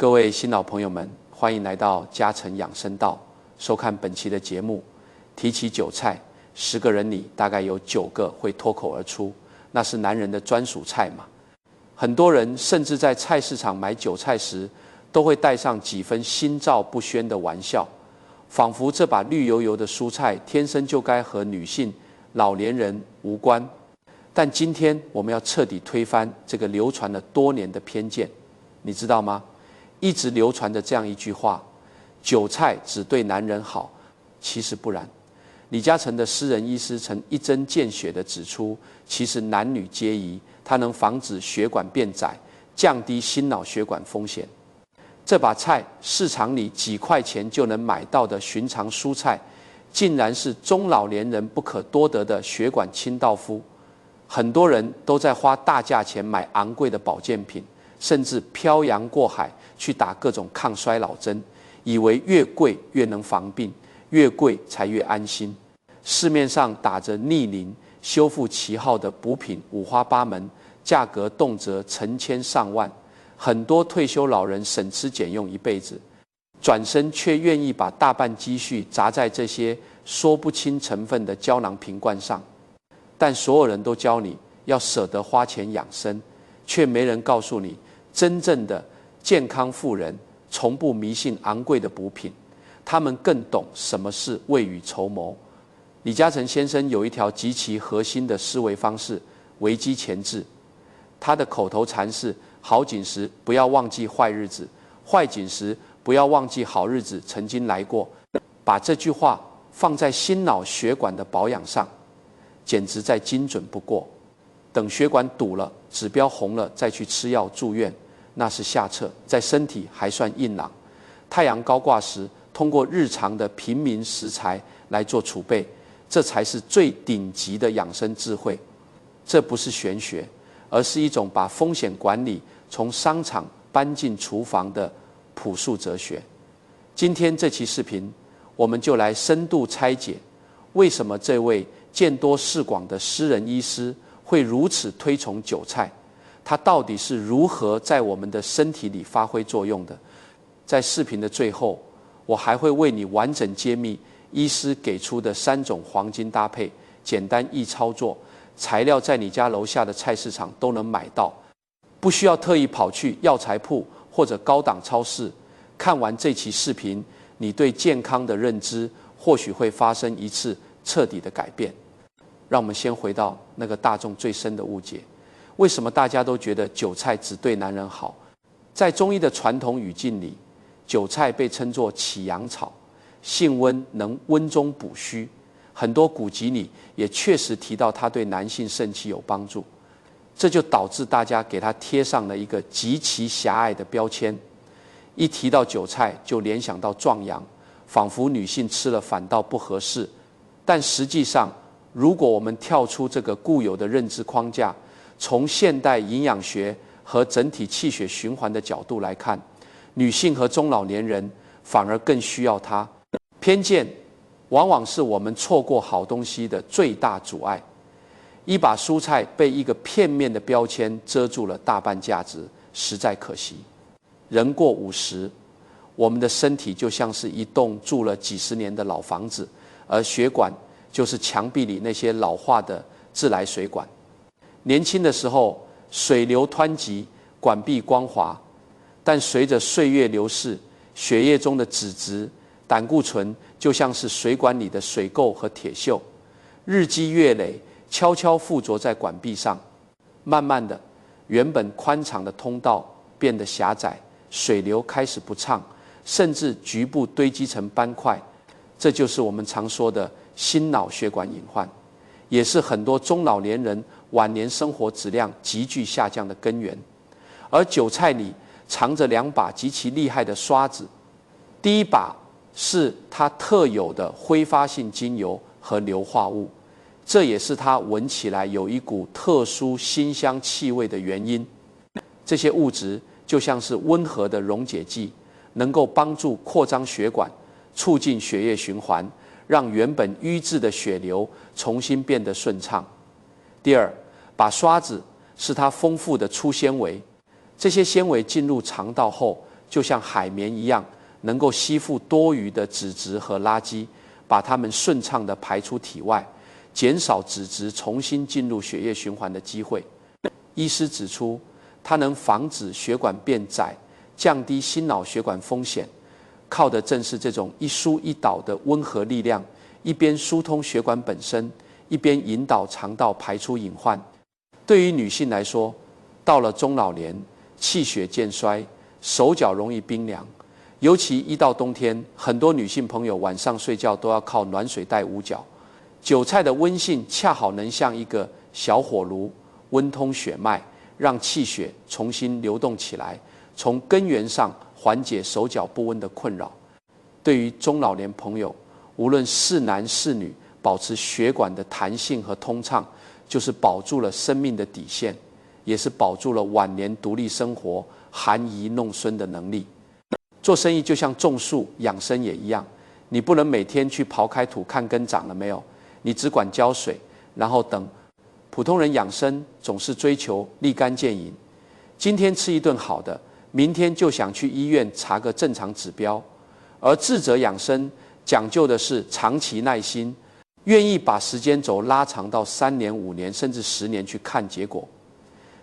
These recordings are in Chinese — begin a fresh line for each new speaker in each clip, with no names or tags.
各位新老朋友们，欢迎来到嘉诚养生道，收看本期的节目。提起韭菜，10个人里大概有9个会脱口而出，那是男人的专属菜嘛。很多人甚至在菜市场买韭菜时，都会带上几分心照不宣的玩笑，仿佛这把绿油油的蔬菜天生就该和女性、老年人无关。但今天我们要彻底推翻这个流传了多年的偏见，你知道吗？一直流传着这样一句话：韭菜只对男人好，其实不然。李嘉诚的私人医师曾一针见血地指出，其实男女皆宜，它能防止血管变窄，降低心脑血管风险。这把菜，市场里几块钱就能买到的寻常蔬菜，竟然是中老年人不可多得的血管清道夫。很多人都在花大价钱买昂贵的保健品，甚至漂洋过海去打各种抗衰老针，以为越贵越能防病，越贵才越安心。市面上打着逆龄、修复旗号的补品五花八门，价格动辄成千上万。很多退休老人省吃俭用一辈子，转身却愿意把大半积蓄砸在这些说不清成分的胶囊瓶罐上。但所有人都教你要舍得花钱养生，却没人告诉你，真正的健康富人从不迷信昂贵的补品，他们更懂什么是未雨绸缪。李嘉诚先生有一条极其核心的思维方式：危机前置。他的口头禅是：好景时不要忘记坏日子，坏景时不要忘记好日子曾经来过。把这句话放在心脑血管的保养上，简直再精准不过。等血管堵了，指标红了，再去吃药住院，那是下策，在身体还算硬朗。太阳高挂时，通过日常的平民食材来做储备，这才是最顶级的养生智慧。这不是玄学，而是一种把风险管理从商场搬进厨房的朴素哲学。今天这期视频，我们就来深度拆解，为什么这位见多识广的私人医师会如此推崇韭菜，它到底是如何在我们的身体里发挥作用的。在视频的最后，我还会为你完整揭秘医师给出的3种黄金搭配，简单易操作，材料在你家楼下的菜市场都能买到，不需要特意跑去药材铺或者高档超市。看完这期视频，你对健康的认知或许会发生一次彻底的改变。让我们先回到那个大众最深的误解：为什么大家都觉得韭菜只对男人好？在中医的传统语境里，韭菜被称作起阳草，性温，能温中补虚。很多古籍里也确实提到它对男性肾气有帮助，这就导致大家给它贴上了一个极其狭隘的标签。一提到韭菜就联想到壮阳，仿佛女性吃了反倒不合适。但实际上，如果我们跳出这个固有的认知框架，从现代营养学和整体气血循环的角度来看，女性和中老年人反而更需要它。偏见往往是我们错过好东西的最大阻碍。一把蔬菜被一个片面的标签遮住了大半价值，实在可惜。人过50，我们的身体就像是一栋住了几十年的老房子，而血管就是墙壁里那些老化的自来水管。年轻的时候水流湍急，管壁光滑，但随着岁月流逝，血液中的脂质、胆固醇就像是水管里的水垢和铁锈，日积月累，悄悄附着在管壁上。慢慢的，原本宽敞的通道变得狭窄，水流开始不畅，甚至局部堆积成斑块。这就是我们常说的心脑血管隐患，也是很多中老年人晚年生活质量急剧下降的根源。而韭菜里藏着2把极其厉害的刷子，第一把是它特有的挥发性精油和硫化物，这也是它闻起来有一股特殊辛香气味的原因。这些物质就像是温和的溶解剂，能够帮助扩张血管，促进血液循环，让原本瘀滞的血流重新变得顺畅。第二，把刷子是它丰富的粗纤维，这些纤维进入肠道后，就像海绵一样，能够吸附多余的脂质和垃圾，把它们顺畅地排出体外，减少脂质重新进入血液循环的机会。医师指出，它能防止血管变窄，降低心脑血管风险，靠的正是这种一疏一导的温和力量，一边疏通血管本身，一边引导肠道排出隐患。对于女性来说，到了中老年，气血渐衰，手脚容易冰凉，尤其一到冬天，很多女性朋友晚上睡觉都要靠暖水袋捂脚。韭菜的温性恰好能像一个小火炉，温通血脉，让气血重新流动起来，从根源上缓解手脚不温的困扰。对于中老年朋友，无论是男是女，保持血管的弹性和通畅，就是保住了生命的底线，也是保住了晚年独立生活、含饴弄孙的能力。做生意就像种树，养生也一样，你不能每天去刨开土看根长了没有，你只管浇水，然后等。普通人养生总是追求立竿见影，今天吃一顿好的，明天就想去医院查个正常指标。而智者养生讲究的是长期耐心，愿意把时间轴拉长到3年、5年甚至10年去看结果。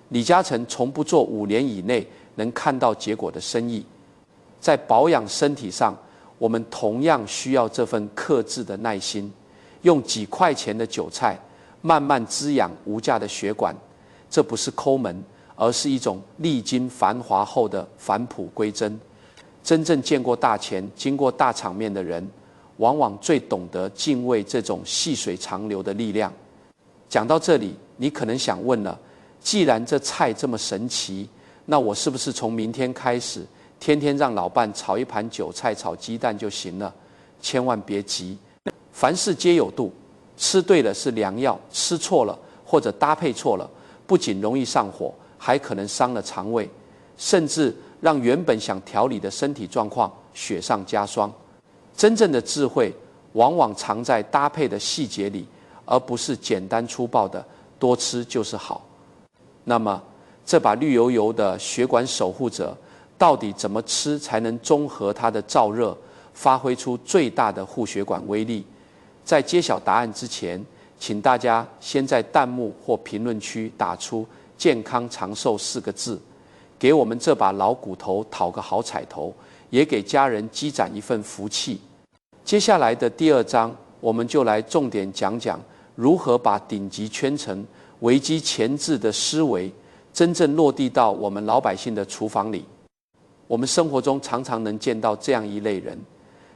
李嘉诚从不做5年以内能看到结果的生意。在保养身体上，我们同样需要这份克制的耐心，用几块钱的韭菜慢慢滋养无价的血管。这不是抠门，而是一种历经繁华后的返璞归真。真正见过大钱、经过大场面的人，往往最懂得敬畏这种细水长流的力量。讲到这里，你可能想问了，既然这菜这么神奇，那我是不是从明天开始天天让老伴炒一盘韭菜炒鸡蛋就行了？千万别急，凡事皆有度，吃对了是良药，吃错了或者搭配错了，不仅容易上火，还可能伤了肠胃，甚至让原本想调理的身体状况雪上加霜。真正的智慧往往藏在搭配的细节里，而不是简单粗暴的多吃就是好。那么这把绿油油的血管守护者到底怎么吃才能中和它的燥热，发挥出最大的护血管威力？在揭晓答案之前，请大家先在弹幕或评论区打出健康长寿4个字，给我们这把老骨头讨个好彩头，也给家人积攒一份福气。接下来的第2章，我们就来重点讲讲如何把顶级圈层、危机前置的思维真正落地到我们老百姓的厨房里。我们生活中常常能见到这样一类人，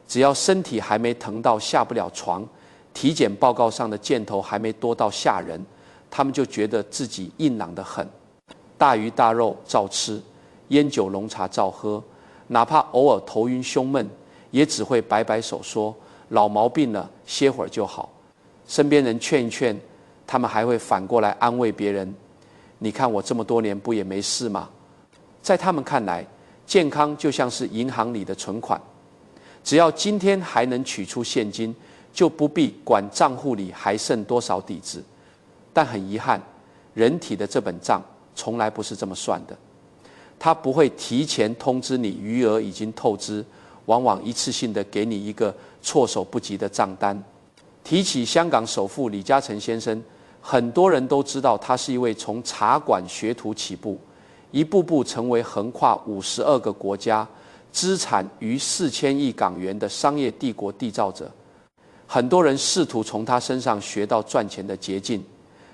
只要身体还没疼到下不了床，体检报告上的箭头还没多到吓人，他们就觉得自己硬朗得很，大鱼大肉照吃，烟酒浓茶照喝，哪怕偶尔头晕胸闷，也只会摆摆手说老毛病了，歇会儿就好。身边人劝一劝，他们还会反过来安慰别人，你看我这么多年不也没事吗？在他们看来，健康就像是银行里的存款，只要今天还能取出现金，就不必管账户里还剩多少底子。但很遗憾，人体的这本账从来不是这么算的，它不会提前通知你余额已经透支，往往一次性的给你一个措手不及的账单。提起香港首富李嘉诚先生，很多人都知道他是一位从茶馆学徒起步，一步步成为横跨52个国家、资产逾4000亿港元的商业帝国缔造者。很多人试图从他身上学到赚钱的捷径，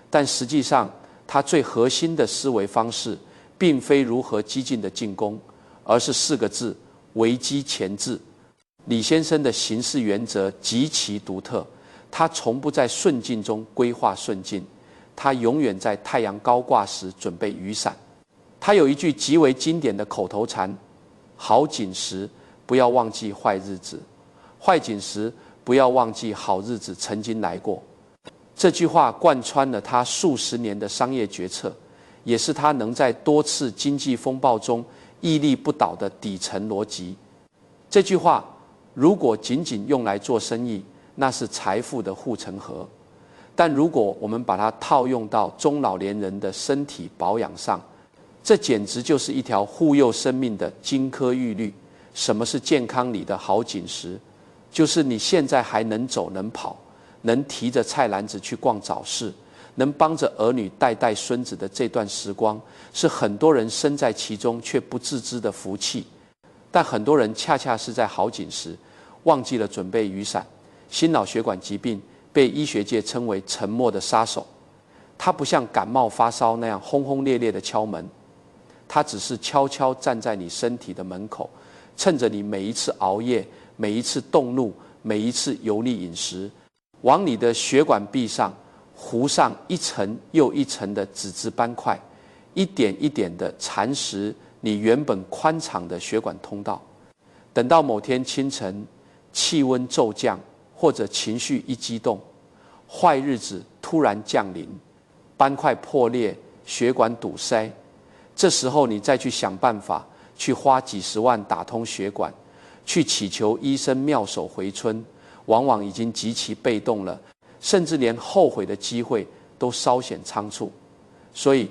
但实际上他最核心的思维方式并非如何激进的进攻，而是4个字：危机前置。李先生的行事原则极其独特，他从不在顺境中规划顺境，他永远在太阳高挂时准备雨伞。他有一句极为经典的口头禅：好景时不要忘记坏日子，坏景时不要忘记好日子曾经来过。这句话贯穿了他数十年的商业决策，也是他能在多次经济风暴中屹立不倒的底层逻辑。这句话如果仅仅用来做生意，那是财富的护城河，但如果我们把它套用到中老年人的身体保养上，这简直就是一条护佑生命的金科玉律。什么是健康里的好紧实？就是你现在还能走能跑，能提着菜篮子去逛早市，能帮着儿女带孙子的这段时光，是很多人身在其中却不自知的福气。但很多人恰恰是在好紧时忘记了准备雨伞。心脑血管疾病被医学界称为沉默的杀手，它不像感冒发烧那样轰轰烈烈的敲门，它只是悄悄站在你身体的门口，趁着你每一次熬夜，每一次动怒，每一次油腻饮食，往你的血管壁上糊上一层又一层的脂质斑块，一点一点地蚕食你原本宽敞的血管通道。等到某天清晨，气温骤降，或者情绪一激动，坏日子突然降临，斑块破裂，血管堵塞，这时候你再去想办法，去花几十万打通血管，去祈求医生妙手回春，往往已经极其被动了，甚至连后悔的机会都稍显仓促。所以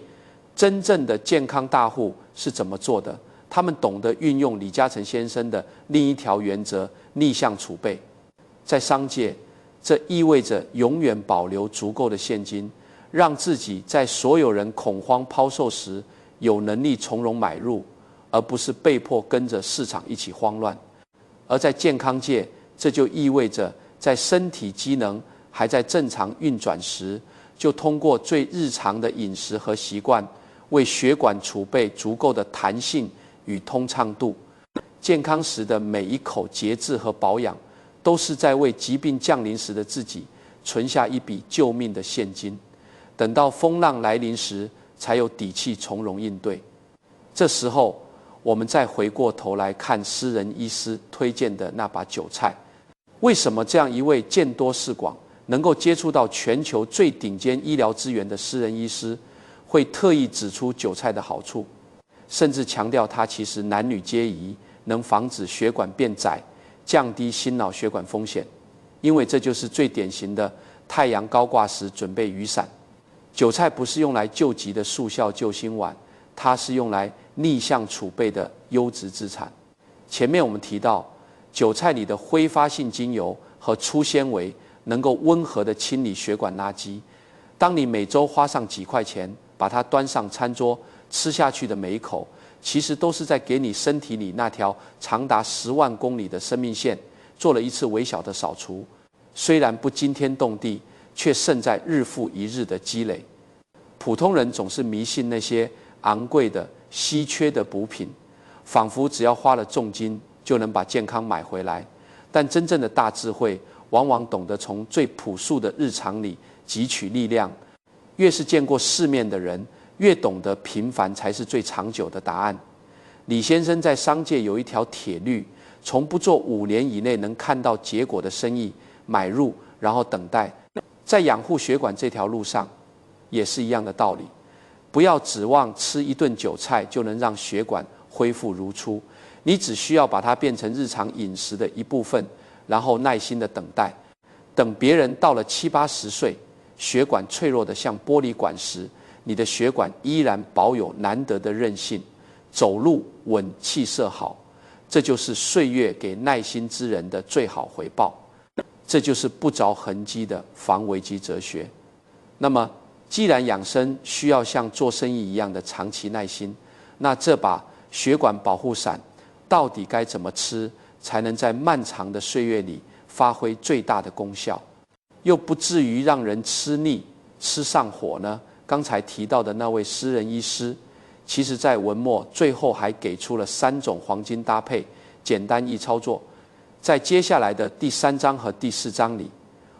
真正的健康大户是怎么做的？他们懂得运用李嘉诚先生的另一条原则，逆向储备。在商界，这意味着永远保留足够的现金，让自己在所有人恐慌抛售时有能力从容买入，而不是被迫跟着市场一起慌乱。而在健康界，这就意味着在身体机能还在正常运转时，就通过最日常的饮食和习惯，为血管储备足够的弹性与通畅度。健康时的每一口节制和保养，都是在为疾病降临时的自己存下一笔救命的现金，等到风浪来临时，才有底气从容应对。这时候，我们再回过头来看私人医师推荐的那把韭菜，为什么这样一位见多识广，能够接触到全球最顶尖医疗资源的私人医师，会特意指出韭菜的好处，甚至强调它其实男女皆宜，能防止血管变窄，降低心脑血管风险。因为这就是最典型的太阳高挂时准备雨伞。韭菜不是用来救急的速效救心丸，它是用来逆向储备的优质资产。前面我们提到，韭菜里的挥发性精油和粗纤维能够温和地清理血管垃圾。当你每周花上几块钱把它端上餐桌，吃下去的每一口，其实都是在给你身体里那条长达10万公里的生命线做了一次微小的扫除。虽然不惊天动地，却胜在日复一日的积累。普通人总是迷信那些昂贵的稀缺的补品，仿佛只要花了重金就能把健康买回来。但真正的大智慧往往懂得从最朴素的日常里汲取力量。越是见过世面的人，越懂得平凡才是最长久的答案。李先生在商界有一条铁律，从不做5年以内能看到结果的生意买入，然后等待。在养护血管这条路上也是一样的道理，不要指望吃一顿韭菜就能让血管恢复如初，你只需要把它变成日常饮食的一部分，然后耐心的等待。等别人到了70、80岁，血管脆弱的像玻璃管时，你的血管依然保有难得的韧性，走路稳，气色好。这就是岁月给耐心之人的最好回报，这就是不着痕迹的防危机哲学。那么既然养生需要像做生意一样的长期耐心，那这把血管保护伞到底该怎么吃，才能在漫长的岁月里发挥最大的功效，又不至于让人吃腻吃上火呢？刚才提到的那位私人医师，其实在文末最后还给出了3种黄金搭配，简单易操作。在接下来的第3章和第4章里，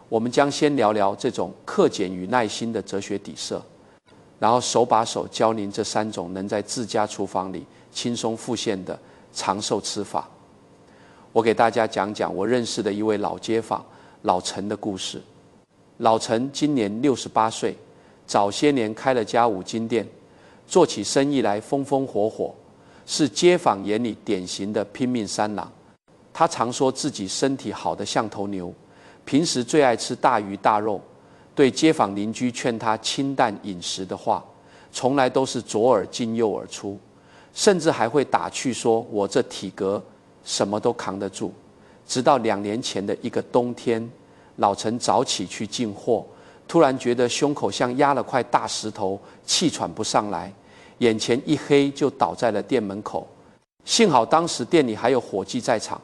我们将先聊聊这种克俭与耐心的哲学底色，然后手把手教您这3种能在自家厨房里轻松复现的长寿吃法。我给大家讲讲我认识的一位老街坊老陈的故事。老陈今年68岁，早些年开了家5金店，做起生意来风风火火，是街坊眼里典型的拼命三郎。他常说自己身体好得像头牛，平时最爱吃大鱼大肉，对街坊邻居劝他清淡饮食的话，从来都是左耳进右耳出，甚至还会打趣说我这体格什么都扛得住。直到2年前的一个冬天，老陈早起去进货，突然觉得胸口像压了块大石头，气喘不上来，眼前一黑就倒在了店门口。幸好当时店里还有伙计在场，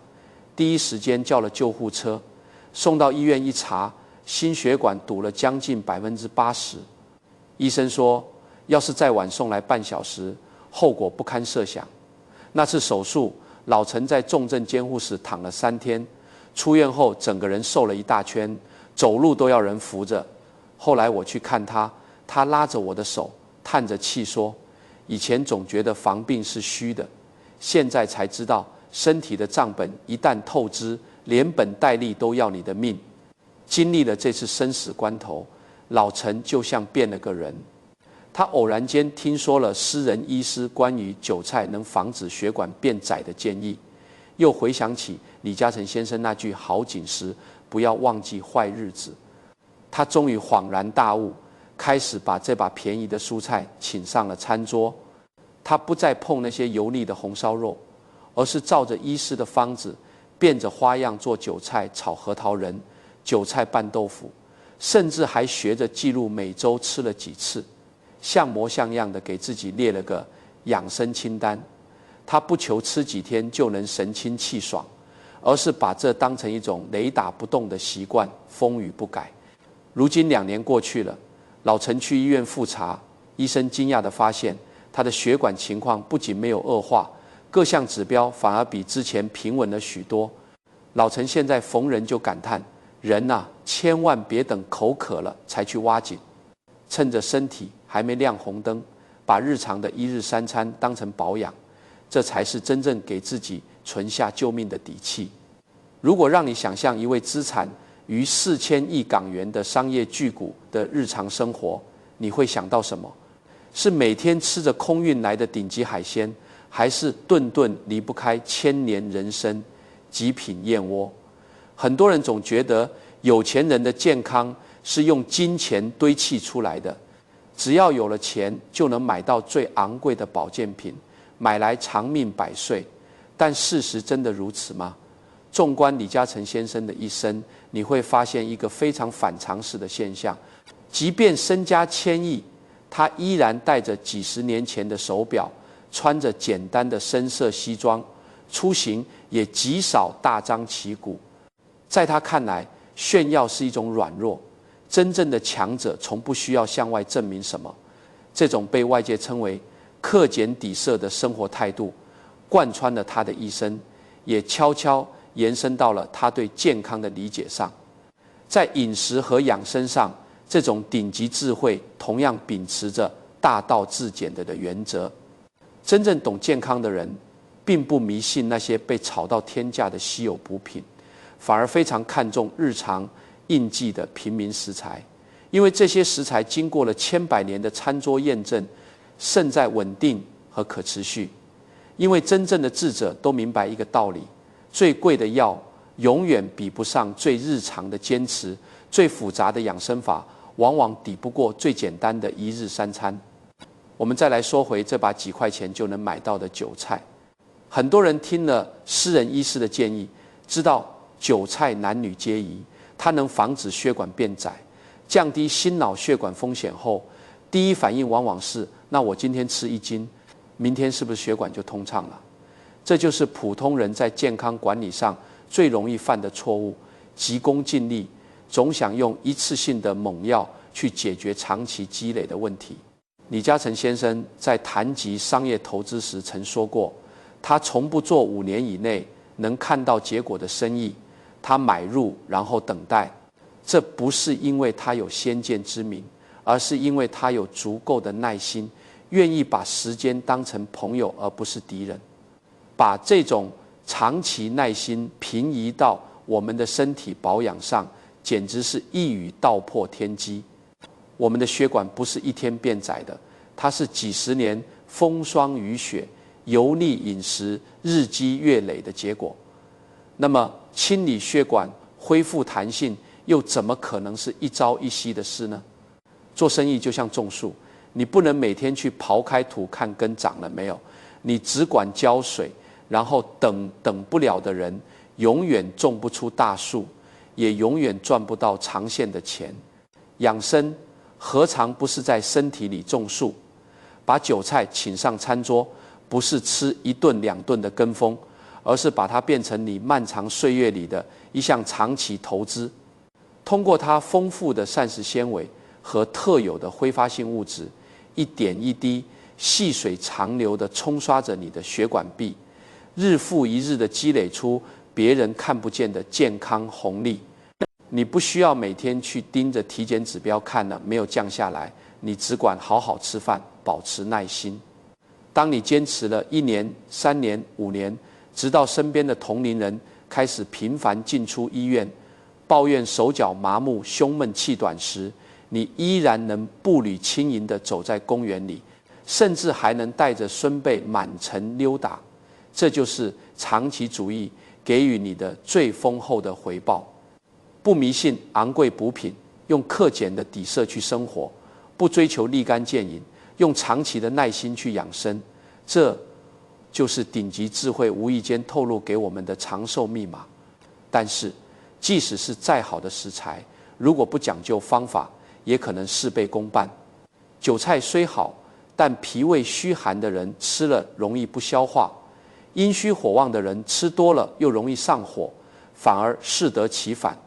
第一时间叫了救护车，送到医院一查，心血管堵了将近80%。医生说，要是再晚送来半小时，后果不堪设想。那次手术，老陈在重症监护室躺了3天，出院后整个人瘦了一大圈，走路都要人扶着。后来我去看他，他拉着我的手，叹着气说：“以前总觉得防病是虚的，现在才知道身体的账本一旦透支，连本带利都要你的命。”经历了这次生死关头，老陈就像变了个人。他偶然间听说了私人医师关于韭菜能防止血管变窄的建议，又回想起李嘉诚先生那句好警时不要忘记坏日子，他终于恍然大悟，开始把这把便宜的蔬菜请上了餐桌。他不再碰那些油腻的红烧肉，而是照着医师的方子，变着花样做韭菜炒核桃仁、韭菜拌豆腐，甚至还学着记录每周吃了几次，像模像样的给自己列了个养生清单。他不求吃几天就能神清气爽，而是把这当成一种雷打不动的习惯，风雨不改。如今2年过去了，老陈去医院复查，医生惊讶地发现，他的血管情况不仅没有恶化，各项指标反而比之前平稳了许多。老陈现在逢人就感叹，人啊，千万别等口渴了才去挖井，趁着身体还没亮红灯，把日常的1日3餐当成保养，这才是真正给自己存下救命的底气。如果让你想象一位资产逾4000亿港元的商业巨贾的日常生活，你会想到什么？是每天吃着空运来的顶级海鲜，还是顿顿离不开千年人参、极品燕窝？很多人总觉得有钱人的健康是用金钱堆砌出来的，只要有了钱就能买到最昂贵的保健品，买来长命百岁。但事实真的如此吗？纵观李嘉诚先生的一生，你会发现一个非常反常识的现象，即便身家1000亿，他依然戴着几十年前的手表，穿着简单的深色西装，出行也极少大张旗鼓。在他看来，炫耀是一种软弱，真正的强者从不需要向外证明什么。这种被外界称为克俭抵奢的生活态度，贯穿了他的一生，也悄悄延伸到了他对健康的理解上。在饮食和养生上，这种顶级智慧同样秉持着大道至简的原则。真正懂健康的人，并不迷信那些被炒到天价的稀有补品，反而非常看重日常应季的平民食材，因为这些食材经过了千百年的餐桌验证，胜在稳定和可持续。因为真正的智者都明白一个道理，最贵的药永远比不上最日常的坚持，最复杂的养生法往往抵不过最简单的1日3餐。我们再来说回这把几块钱就能买到的韭菜。很多人听了私人医师的建议，知道韭菜男女皆宜，它能防止血管变窄，降低心脑血管风险后，第一反应往往是，那我今天吃1斤，明天是不是血管就通畅了？这就是普通人在健康管理上最容易犯的错误，急功近利，总想用一次性的猛药去解决长期积累的问题。李嘉诚先生在谈及商业投资时曾说过，他从不做5年以内能看到结果的生意，他买入然后等待。这不是因为他有先见之明，而是因为他有足够的耐心，愿意把时间当成朋友而不是敌人。把这种长期耐心平移到我们的身体保养上，简直是一语道破天机。我们的血管不是一天变窄的，它是几十年风霜雨雪、油腻饮食日积月累的结果。那么清理血管、恢复弹性，又怎么可能是一朝一夕的事呢？做生意就像种树，你不能每天去刨开土看根长了没有，你只管浇水，然后等不了的人，永远种不出大树，也永远赚不到长线的钱。养生何尝不是在身体里种树？把韭菜请上餐桌，不是吃1顿2顿的跟风，而是把它变成你漫长岁月里的一项长期投资。通过它丰富的膳食纤维和特有的挥发性物质，一点一滴细水长流地冲刷着你的血管壁，日复一日地积累出别人看不见的健康红利。你不需要每天去盯着体检指标看了没有降下来，你只管好好吃饭，保持耐心。当你坚持了1年、3年、5年，直到身边的同龄人开始频繁进出医院，抱怨手脚麻木、胸闷气短时，你依然能步履轻盈地走在公园里，甚至还能带着孙辈满城溜达。这就是长期主义给予你的最丰厚的回报。不迷信昂贵补品，用克俭的底色去生活，不追求立竿见影，用长期的耐心去养生，这就是顶级智慧无意间透露给我们的长寿密码。但是即使是再好的食材，如果不讲究方法，也可能事倍功半。韭菜虽好，但脾胃虚寒的人吃了容易不消化，阴虚火旺的人吃多了又容易上火，反而适得其反。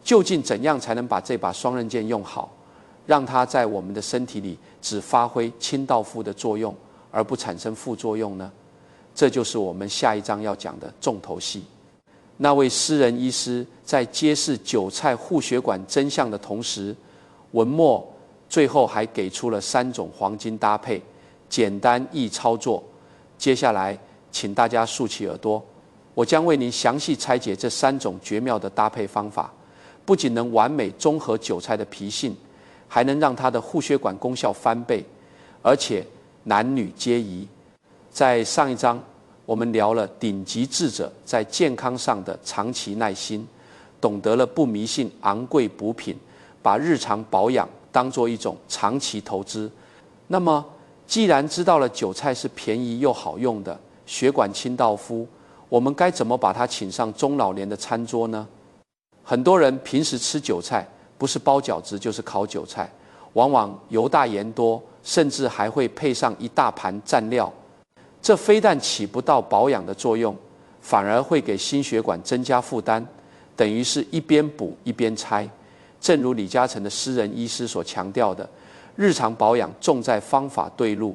究竟怎样才能把这把双刃剑用好，让它在我们的身体里只发挥清道夫的作用，而不产生副作用呢？这就是我们下一章要讲的重头戏。那位私人医师在揭示韭菜护血管真相的同时，文末最后还给出了3种黄金搭配，简单易操作。接下来请大家竖起耳朵，我将为您详细拆解这3种绝妙的搭配方法，不仅能完美中和韭菜的脾性，还能让它的护血管功效翻倍，而且男女皆宜。在上一章我们聊了顶级智者在健康上的长期耐心，懂得了不迷信昂贵补品，把日常保养当作一种长期投资。那么既然知道了韭菜是便宜又好用的血管清道夫，我们该怎么把它请上中老年的餐桌呢？很多人平时吃韭菜，不是包饺子就是烤韭菜，往往油大盐多，甚至还会配上一大盘蘸料。这非但起不到保养的作用，反而会给心血管增加负担，等于是一边补一边拆。正如李嘉诚的私人医师所强调的，日常保养重在方法对路。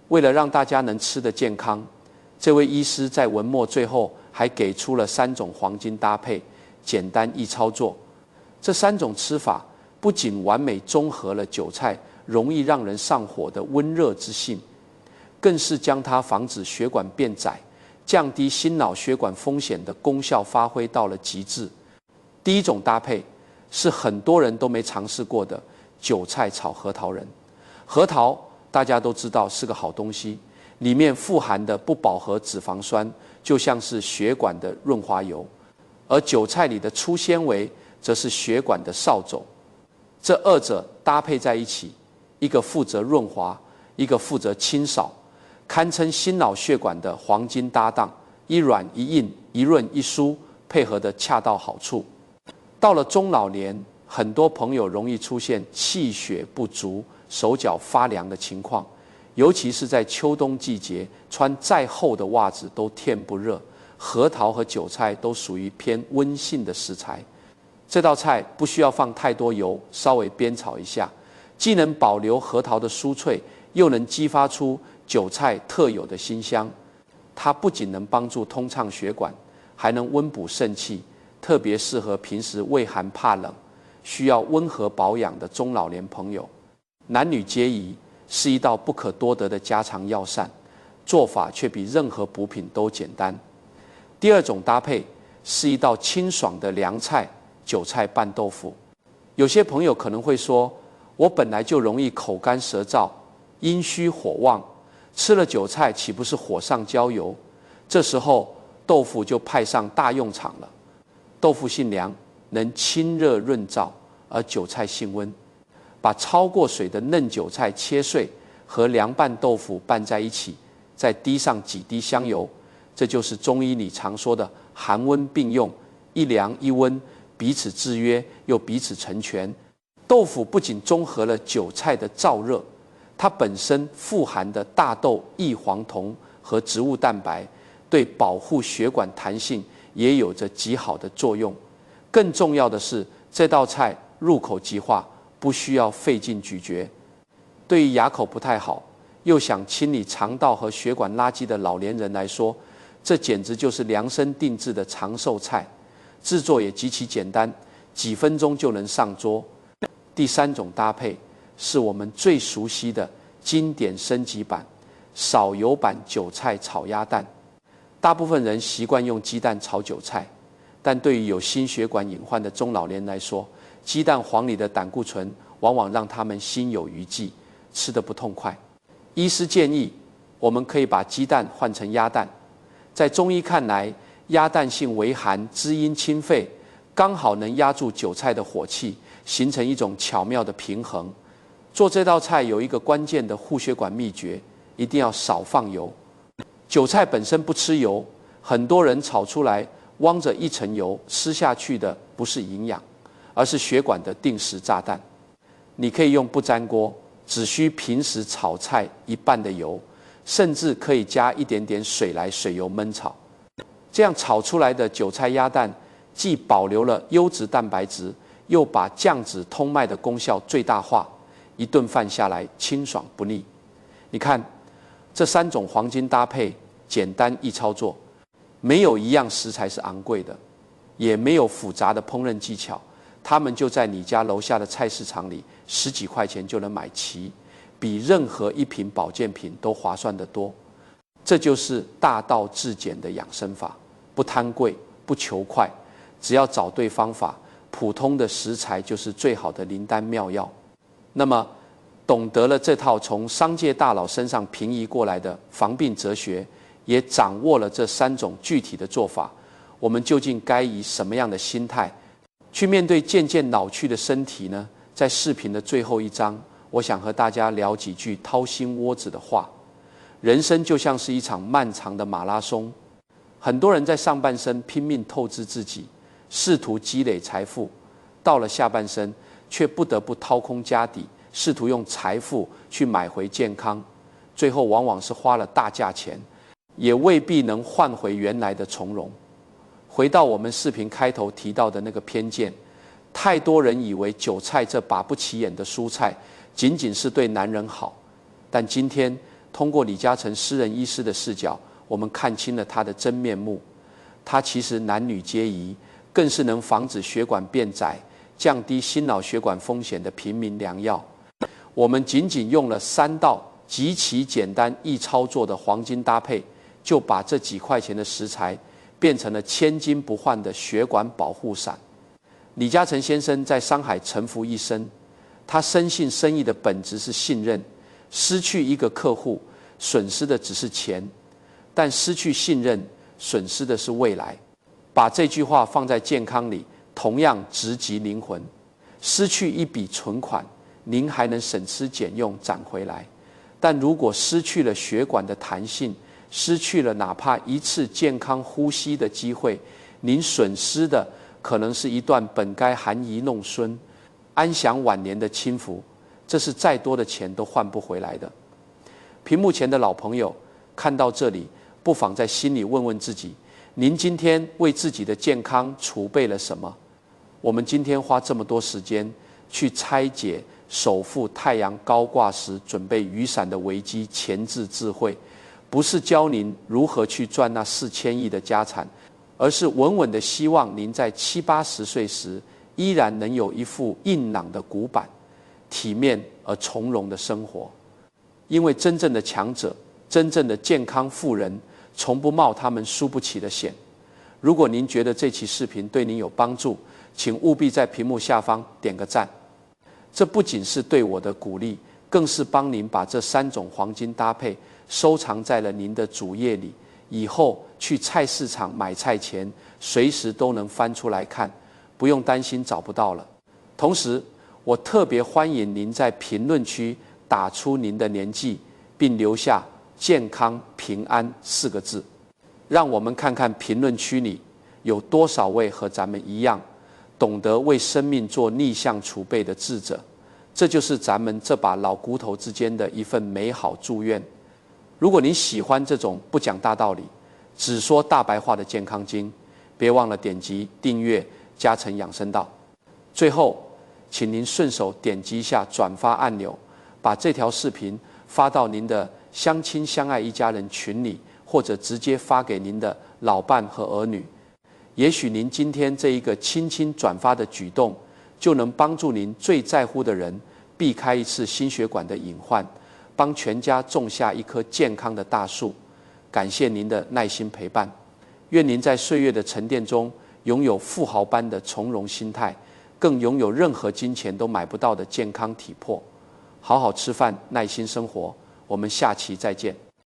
为了让大家能吃得健康，这位医师在文末最后还给出了3种黄金搭配，简单易操作。这3种吃法不仅完美中和了韭菜容易让人上火的温热之性，更是将它防止血管变窄、降低心脑血管风险的功效发挥到了极致。第1种搭配是很多人都没尝试过的韭菜炒核桃仁。核桃大家都知道是个好东西，里面富含的不饱和脂肪酸就像是血管的润滑油，而韭菜里的粗纤维则是血管的扫帚。这2者搭配在一起，一个负责润滑，一个负责清扫，堪称心脑血管的黄金搭档，一软一硬，一润一疏，配合得恰到好处。到了中老年，很多朋友容易出现气血不足、手脚发凉的情况，尤其是在秋冬季节，穿再厚的袜子都天不热。核桃和韭菜都属于偏温性的食材，这道菜不需要放太多油，稍微煸炒一下，既能保留核桃的酥脆，又能激发出韭菜特有的辛香。它不仅能帮助通畅血管，还能温补肾气，特别适合平时畏寒怕冷、需要温和保养的中老年朋友。男女皆宜，是一道不可多得的家常药膳，做法却比任何补品都简单。第2种搭配是一道清爽的凉菜——韭菜拌豆腐。有些朋友可能会说，我本来就容易口干舌燥、阴虚火旺，吃了韭菜岂不是火上浇油？这时候豆腐就派上大用场了。豆腐性凉，能清热润燥，而韭菜性温，把超过水的嫩韭菜切碎，和凉拌豆腐拌在一起，再滴上几滴香油，这就是中医里常说的寒温并用，一凉一温，彼此制约又彼此成全。豆腐不仅中和了韭菜的燥热，它本身富含的大豆异黄酮和植物蛋白，对保护血管弹性也有着极好的作用。更重要的是，这道菜入口即化，不需要费劲咀嚼。对于牙口不太好，又想清理肠道和血管垃圾的老年人来说，这简直就是量身定制的长寿菜，制作也极其简单，几分钟就能上桌。第三种搭配是我们最熟悉的经典升级版少油版韭菜炒鸭蛋。大部分人习惯用鸡蛋炒韭菜，但对于有心血管隐患的中老年来说，鸡蛋黄里的胆固醇往往让他们心有余悸，吃得不痛快。医师建议我们可以把鸡蛋换成鸭蛋。在中医看来，鸭蛋性微寒，滋阴清肺，刚好能压住韭菜的火气，形成一种巧妙的平衡。做这道菜有一个关键的护血管秘诀，一定要少放油。韭菜本身不吃油，很多人炒出来汪着一层油，吃下去的不是营养，而是血管的定时炸弹。你可以用不粘锅，只需平时炒菜一半的油，甚至可以加一点点水来水油焖炒。这样炒出来的韭菜鸭蛋，既保留了优质蛋白质，又把降脂通脉的功效最大化，一顿饭下来清爽不腻。你看，这三种黄金搭配，简单易操作，没有一样食材是昂贵的，也没有复杂的烹饪技巧，他们就在你家楼下的菜市场里10几块钱就能买齐，比任何一瓶保健品都划算得多。这就是大道至简的养生法，不贪贵，不求快，只要找对方法，普通的食材就是最好的灵丹妙药。那么懂得了这套从商界大佬身上平移过来的防病哲学，也掌握了这3种具体的做法，我们究竟该以什么样的心态去面对渐渐老去的身体呢？在视频的最后一章，我想和大家聊几句掏心窝子的话。人生就像是一场漫长的马拉松，很多人在上半生拼命透支自己，试图积累财富，到了下半生却不得不掏空家底，试图用财富去买回健康，最后往往是花了大价钱，也未必能换回原来的从容。回到我们视频开头提到的那个偏见，太多人以为韭菜这把不起眼的蔬菜仅仅是对男人好，但今天通过李嘉诚私人医师的视角，我们看清了它的真面目。它其实男女皆宜，更是能防止血管变窄，降低心脑血管风险的平民良药。我们仅仅用了3道极其简单易操作的黄金搭配，就把这几块钱的食材变成了千金不换的血管保护伞。李嘉诚先生在商海沉浮一生，他深信生意的本质是信任，失去一个客户，损失的只是钱，但失去信任，损失的是未来。把这句话放在健康里，同样直击灵魂。失去一笔存款，您还能省吃俭用攒回来，但如果失去了血管的弹性，失去了哪怕一次健康呼吸的机会，您损失的可能是一段本该含饴弄孙、安享晚年的清福，这是再多的钱都换不回来的。屏幕前的老朋友看到这里，不妨在心里问问自己，您今天为自己的健康储备了什么？我们今天花这么多时间去拆解首富太阳高挂时准备雨伞的危机前置智慧，不是教您如何去赚那4000亿的家产，而是稳稳的希望您在70、80岁时依然能有一副硬朗的骨板，体面而从容的生活。因为真正的强者，真正的健康富人，从不冒他们输不起的险。如果您觉得这期视频对您有帮助，请务必在屏幕下方点个赞。这不仅是对我的鼓励，更是帮您把这3种黄金搭配收藏在了您的主页里，以后去菜市场买菜前随时都能翻出来看，不用担心找不到了。同时我特别欢迎您在评论区打出您的年纪，并留下健康平安4个字。让我们看看评论区里有多少位和咱们一样，懂得为生命做逆向储备的智者。这就是咱们这把老骨头之间的一份美好祝愿。如果您喜欢这种不讲大道理，只说大白话的健康经，别忘了点击订阅嘉诚养生道。最后，请您顺手点击一下转发按钮，把这条视频发到您的相亲相爱一家人群里，或者直接发给您的老伴和儿女。也许您今天这一个轻轻转发的举动，就能帮助您最在乎的人避开一次心血管的隐患，帮全家种下一棵健康的大树。感谢您的耐心陪伴，愿您在岁月的沉淀中拥有富豪般的从容心态，更拥有任何金钱都买不到的健康体魄。好好吃饭，耐心生活，我们下期再见。